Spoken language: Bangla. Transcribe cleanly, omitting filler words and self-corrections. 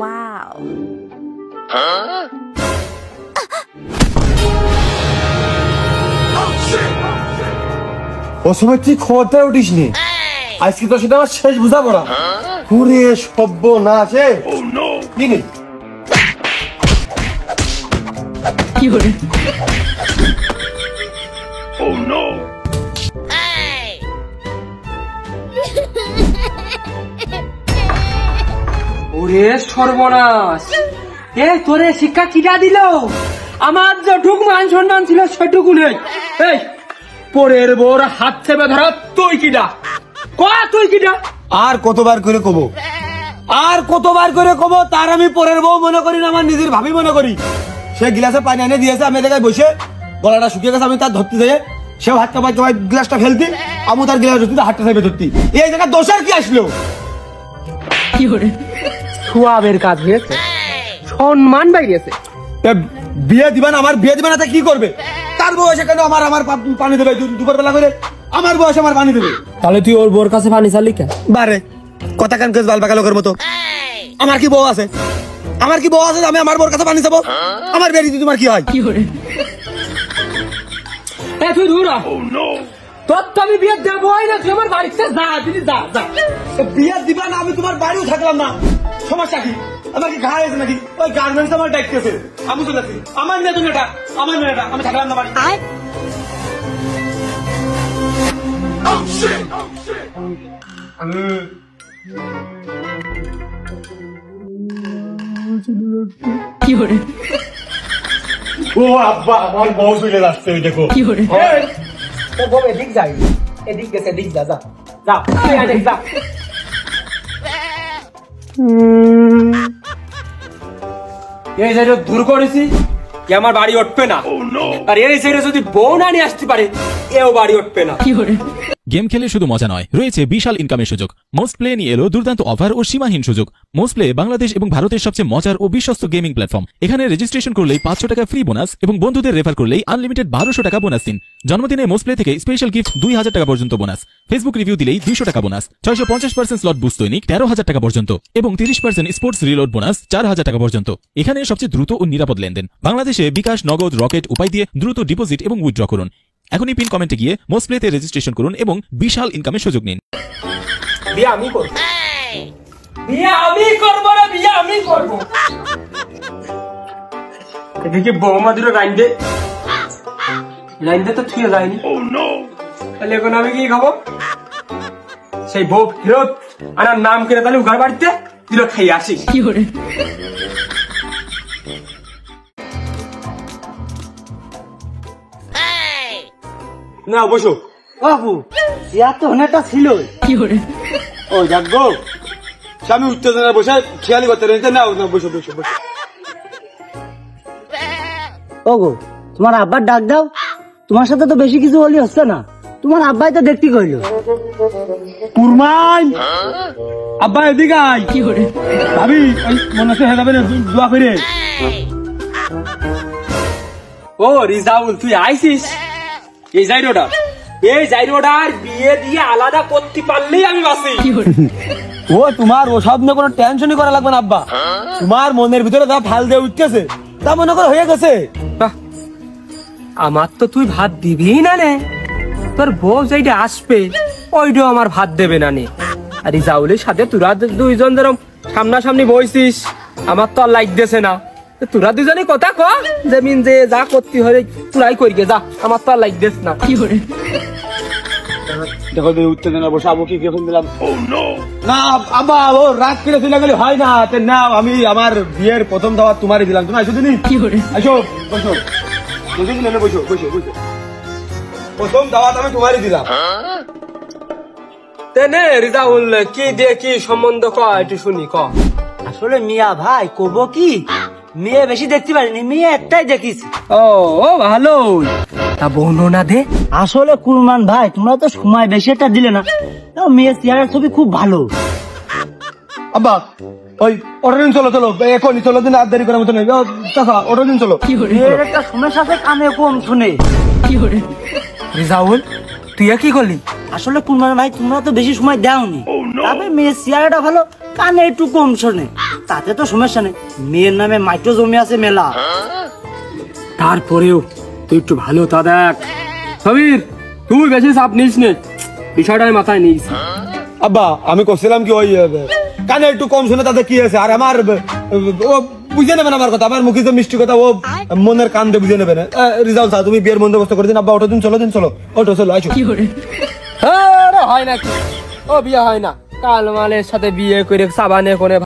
Wow. ও সময় তুই খবরটা উঠিস নি, আজকে তো সেটা আমার শেষ বুঝাবো না। পুরে সভ্য না আছে কি নেই কি করে ওরে সর্বনাশ! এ তোরে শিক্ষা কিটা দিল? আমার যেটুক মান সম্মান ছিল সেটুকু নেই। এই পরের বোর হাত চেপে ধরা তুই কিটা? তুই কিটা? আর কতবার করে কব, আর কতবার করে কব, তার আমি পরের বউ মনে করি না, আমার নিজের ভাবি মনে করি। সে গিলাসে পানি এনে দিয়েছে, আমি জায়গায় বসে গলাটা শুকিয়ে গেছে, আমি তার ধরতে যাই, সেও হাতটা পাই গ্লাসটা ফেলতি, আমি তার গ্লাস ধরতে হাতটা চাইবে ধরতি। এই জায়গায় দোষের কি আসলো? কি করে সোয়াবের কাজ হয়েছে, সম্মান বাইরেছে। বিয়ে দিবা না, আমার বিয়ে দিবা না, তা কি করবে? তার বয়সে কেন আমার আমার পানি দেবে দুপুর বেলা করে? আমার বয়সে আমার পানি দেবে। তাহলে তুই ওর বোর কাছে পানি চালি কেন? বারে কথা কান কেস বালবাকা লোকের মতো। আমার কি বউ আছে? আমার কি বউ আছে আমি আমার বোর কাছে পানি চাবো? আমার বেরি তোমার কি হয়? কি করে তুই দূর তোর তো আমি বিয়ে দেবই না, তুই আমার বাড়িতে যা, দিদি যা যা। বিয়ে দিবা না, আমি তোমার বাড়িও থাকলাম না, সমস্যা কি? আমার কি ঘা হয়েছে নাকি? ওই গার্মেন্টস আমার ডাকতেছে, আমি চলে আসি। আমার মেয়ে তুমি এটা, আমার মেয়ে এটা, আমি থাকলাম না বাড়ি। কি করে ও আব্বা, আমার বউ চলে যাচ্ছে, ওই দেখো। কি করে তোর বউ এদিক যাই, এদিক গেছে, এদিক যা যা যা এদিক যা। এই যে দূর করেছি, আমার বাড়ি উঠবে না। আর এই ছেড়ে যদি বউ না নিয়ে আসতে পারে, এও বাড়ি উঠবে না। কি করে গেম খেলে শুধু মজা নয়, রয়েছে বিশাল ইনকামের সুযোগ। মোস্ট প্লে নিয়ে এলো দুর্দান্ত অফার ও সীমাহীন সুযোগ। মোস্ট প্লে বাংলাদেশ এবং ভারতের সবচেয়ে মজার ও বিশ্বস্ত গেমিং প্ল্যাটফর্ম। এখানে রেজিস্ট্রেশন করলেই 500 টাকা ফ্রি বোনাস এবং বন্ধুদের রেফার করলেই আনলিমিটেড 1200 টাকা বোনাস দিন। জন্মদিনে মোস্ট প্লে থেকে স্পেশাল গিফট 2000 টাকা পর্যন্ত বোনাস। ফেসবুক রিভিউ দিলেই 200 টাকা বোনাস। 650% স্লট বুস্ট দৈনিক 13,000 টাকা পর্যন্ত এবং 30% স্পোর্টস রিলোড বোনাস 4000 টাকা পর্যন্ত। এখানে সবচেয়ে দ্রুত ও নিরাপদ লেনদেন। বাংলাদেশে বিকাশ, নগদ, রকেট উপায় দিয়ে দ্রুত ডিপোজিট এবং উইথড্র করুন। এখনই পিন কমেন্টে গিয়ে মোস্ট প্লেতে রেজিস্ট্রেশন করুন এবং বিশাল ইনকামের সুযোগ নিন। বিয়ে আমি করব, বিয়ে আমি করব রে, বিয়ে আমি করব। এদিকে বৌমাদিরও লাইন দে তো থুয়ে যায়নি। তাহলে এখন আমি কি খাবো? সেই বউ ফেরত আনার নাম করে তাহলে ঘর বাড়িতে দিল খাই আসি। কি করে না বসো বাবু, ইয়া তো অনেকটা ছিল। কি করে ও যাক গো, স্বামী উত্তেজনা বসে খেয়ালি করতে রয়েছে। না বসো বসো বসো। ও গো, তোমার আব্বার ডাক দাও। তোমার সাথে তো বেশি কিছু হলি হচ্ছে না, তোমার আব্বাই তো দেখতে কইলো। কুরমাই আব্বা এদিকে আয়। কি করে ভাবি ওই মনে হচ্ছে হয়ে যাবে না, দোয়া করে। ও রিজাউল, তুই আইছিস? এই জাইরোডার বিয়ে দিয়ে আলাদা করতে পারলেই আমি বাঁচি। ও তোমার ওসব নিয়ে কোনো টেনশনই করা লাগবে না আব্বা। তোমার মনের ভিতরে যা ফাল দিয়ে উঠতেছে তা মনে করে হয়ে গেছে। আমার তো তুই ভাত দিবি না নে, তোর বউ যেটা আসবে ওইটাও আমার ভাত দেবে না নে। আর রিজাউলের সাথে তোরা দুইজন যেরকম সামনাসামনি বইছিস, আমার তো আর লাগতেছে না। তোরা দুজনে কথা ক, জমিন যে যা করতে হয় তোরাই করি যা, আমার তো আর লাগতেছ না। কি করে দেখো উত্তেজনা বসে আবু কি ফোন দিলাম। না আব্বা, ও রাত করে চলে গেলে হয় না। না আমি আমার বিয়ের প্রথম দাওয়াত তোমারই দিলাম, তুমি আসো দিনি। কি করে আসো বসো বসো বসো বসো। প্রথম দাওয়াত আমি তোমারই দিলাম। তেনে রিজাউল কি দিয়ে কি সম্বন্ধ ক একটু শুনি ক। আসলে মিয়া ভাই কব কি, মেয়ে বেশি দেখতে পারিনি, মেয়ে একটাই দেখিছি। ও ভালো, তা বর্ণনা দে। আসলে কুরমান ভাই, তোমরা তো সময় বেশি একটা দিলে না, মেয়ে চেহারার ছবি খুব ভালো। আব্বা ওই অটো দিন চলো, চলো এখনই চলো, দিন আর দেরি করার মতো নেই। অটো দিন চলো। মেয়ের একটা সমস্যা আছে, কানে কম শুনে। কি করে রিজাউল, তুই কি করলি? আসলে কুরমান ভাই, তোমরা তো বেশি সময় দাওনি, তবে মেয়ের চেহারাটা ভালো, কানে একটু কম শোনে। তাতে তো সমস্যা নেই, মেয়ের নামে মাইটো জমি আছে মেলা। তারপরেও তুই একটু ভালো তা দেখ। সবির, তুই বেশি চাপ নিস নে, বিষয়টা আমি মাথায় নিস। আব্বা আমি করছিলাম কি ওই কানে একটু কম শুনে তাতে কি আছে, আর আমার ও বুঝে নেবেন আমার কথা, আমার মুখে যে মিষ্টি কথা ও মনের কান দিয়ে বুঝে নেবেন। রিজাল্ট স্যার তুমি বিয়ের বন্দোবস্ত করে দিন। আব্বা ওটা দিন, চলো ওটো চলো আইসো। হয় নাকি? ও বিয়ে হয় না, কালমালের সাথে বিয়ে করে সাবানে কোনে